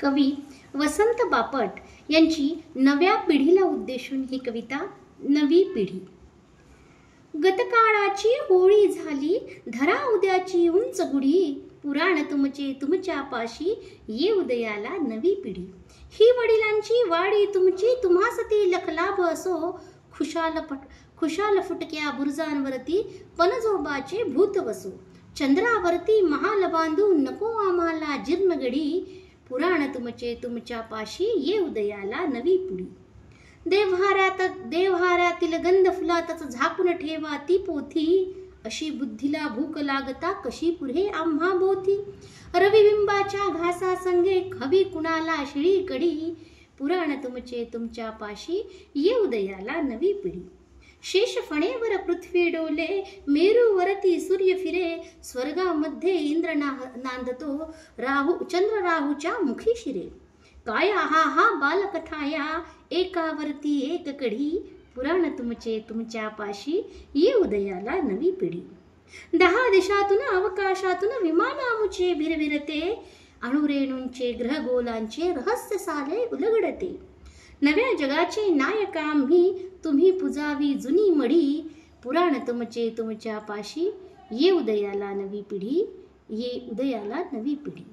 कवी वसंत बापट यांची नव्या पिढीला उद्देशून ही कविता. नवी पिढी. गतकाळाची होळी झाली, धरा उद्याची उंच गुढी, पुराण तुमचे तुमच्या पाशी, ये उदयाला नवी पिढी. ही वडिलांची वाडी तुमची, तुम्हास ती लखलाभ असो, खुशाल फुटक्या बुरुजांवरती पणजोबाचे भूत वसो. चंद्रावरती महाल बांधू नको आम्हाला जीर्णगडी, पुराण तुमचे तुमच्या पाशी, ये उदयाला नवी पिढी. देवहाऱ्यातील गंध फुलातच झाकून ठेवा ती पोथी, अशी बुद्धीला भूक लागता कशी पुढे आम्हा बोथी. रविबिंबाच्या घासा संगे हवी कुणाला शिळी कडी, पुराण तुमचे तुमच्या पाशी, ये उदयाला नवी पिढी. शेष फणेवर पृथ्वी डोले, मेरूवरती सूर्य फिरे, स्वर्गामध्ये इंद्र नांदतो, चंद्र राहूच्या मुखी शिरे. काय हा बालकथाया, एकावरती एक कढी, पुराण तुमचे तुमच्या पाशी, ये उदयाला नवी पिढी. 10 दिशातून अवकाशातून विमानामुचे भिरभिरते, अणुरेणूंचे ग्रहगोलांचे रहस्य साले उलगडते. नव्या जगाचे नायक आम्ही, तुम्ही पुजावी जुनी मढी, पुराण तुमचे तुमच्या पाशी, ये उदयाला नवी पिढी, ये उदयाला नवी पिढी.